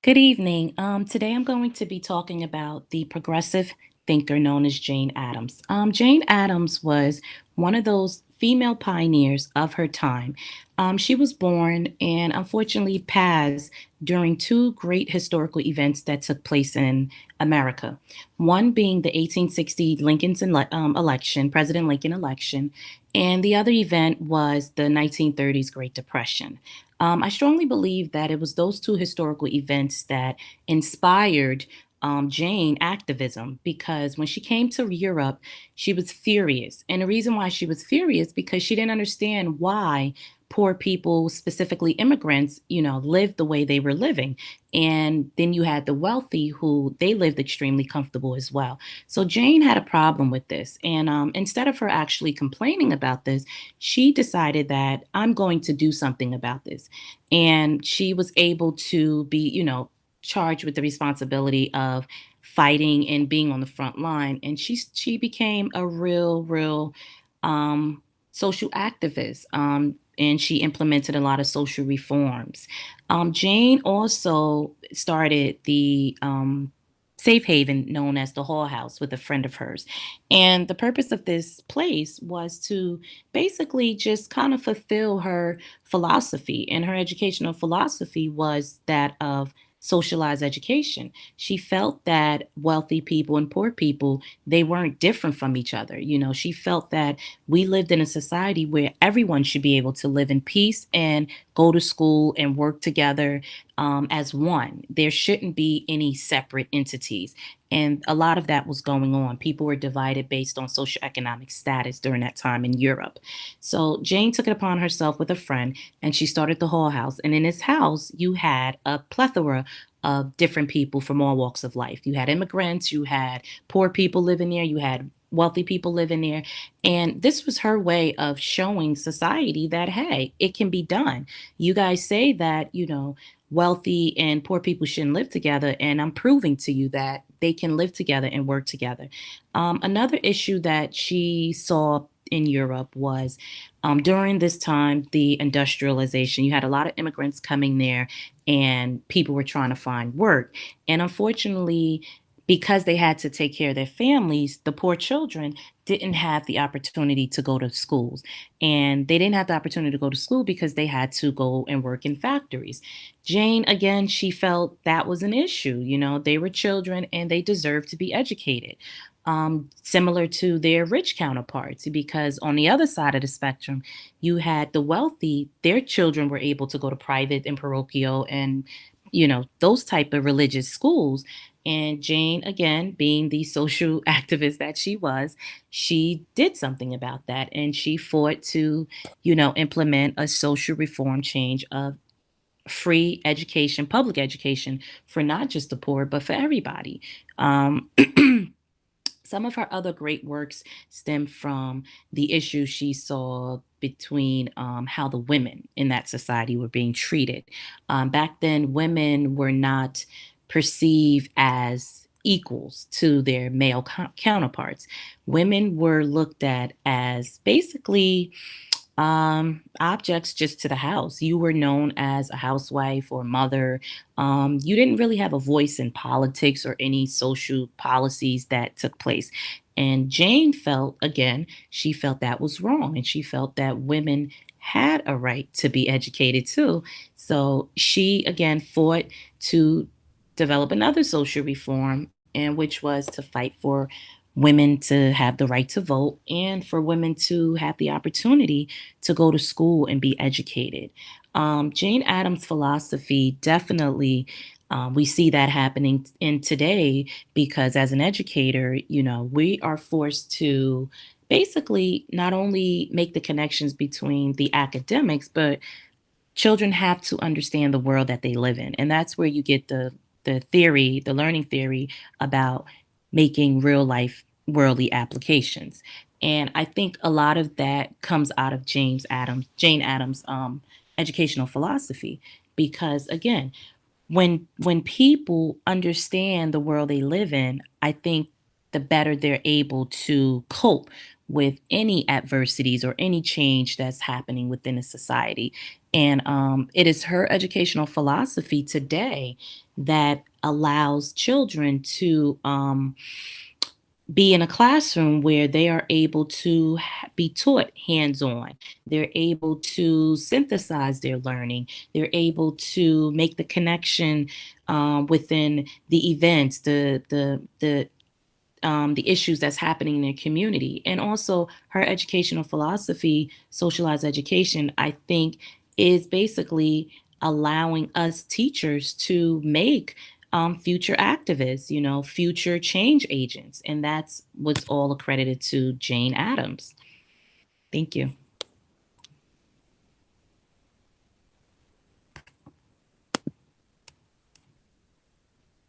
Good evening. Today I'm going to be talking about the progressive thinker known as Jane Addams. Jane Addams was one of those female pioneers of her time. She was born and unfortunately passed during two great historical events that took place in America. One being the 1860 election, President Lincoln election, and the other event was the 1930s Great Depression. I strongly believe that it was those two historical events that inspired Jane activism because when she came to Europe, she was furious. And the reason why she was furious because she didn't understand why poor people, specifically immigrants, lived the way they were living. And then you had the wealthy who they lived extremely comfortable as well. So Jane had a problem with this. And instead of her actually complaining about this, she decided that I'm going to do something about this. And she was able to be, charged with the responsibility of fighting and being on the front line. And she became a real um, social activist. And she implemented a lot of social reforms. Jane also started the safe haven known as the Hall House with a friend of hers. And the purpose of this place was to basically just kind of fulfill her philosophy. And her educational philosophy was that of socialized education. She felt that wealthy people and poor people, they weren't different from each other. She felt that we lived in a society where everyone should be able to live in peace and go to school and work together as one. There shouldn't be any separate entities. And a lot of that was going on. People were divided based on socioeconomic status during that time in Europe. So Jane took it upon herself with a friend and she started the Hall House. And in this house, you had a plethora of different people from all walks of life. You had immigrants, you had poor people living there, you had wealthy people living there. And this was her way of showing society that, hey, it can be done. You guys say that, wealthy and poor people shouldn't live together. And I'm proving to you that they can live together and work together. Another issue that she saw in Europe was during this time, the industrialization. You had a lot of immigrants coming there and people were trying to find work. And unfortunately, because they had to take care of their families, the poor children didn't have the opportunity to go to schools. And they didn't have the opportunity to go to school because they had to go and work in factories. Jane, again, she felt that was an issue. They were children and they deserved to be educated, similar to their rich counterparts. Because on the other side of the spectrum, you had the wealthy, their children were able to go to private and parochial and those type of religious schools. And Jane, again, being the social activist that she was, she did something about that and she fought to, implement a social reform change of free education, public education for not just the poor, but for everybody. Um, some of her other great works stem from the issues she saw between how the women in that society were being treated. Back then, women were not perceived as equals to their male counterparts. Women were looked at as basically objects just to the house. You were known as a housewife or mother. You didn't really have a voice in politics or any social policies that took place. And Jane felt, again, she felt that was wrong. And she felt that women had a right to be educated too. So she, again, fought to develop another social reform, and which was to fight for women to have the right to vote and for women to have the opportunity to go to school and be educated. Jane Addams' philosophy definitely. We see that happening in today because as an educator, we are forced to basically not only make the connections between the academics, but children have to understand the world that they live in. And that's where you get the theory, the learning theory about making real life worldly applications. And I think a lot of that comes out of Jane Addams' educational philosophy. Because again, when people understand the world they live in, I think the better they're able to cope with any adversities or any change that's happening within a society. And it is her educational philosophy today that allows children to be in a classroom where they are able to be taught hands on. They're able to synthesize their learning. They're able to make the connection within the events, the issues that's happening in their community. And also her educational philosophy, socialized education, I think is basically allowing us teachers to make future activists, future change agents. And that's what's all accredited to Jane Addams. Thank you.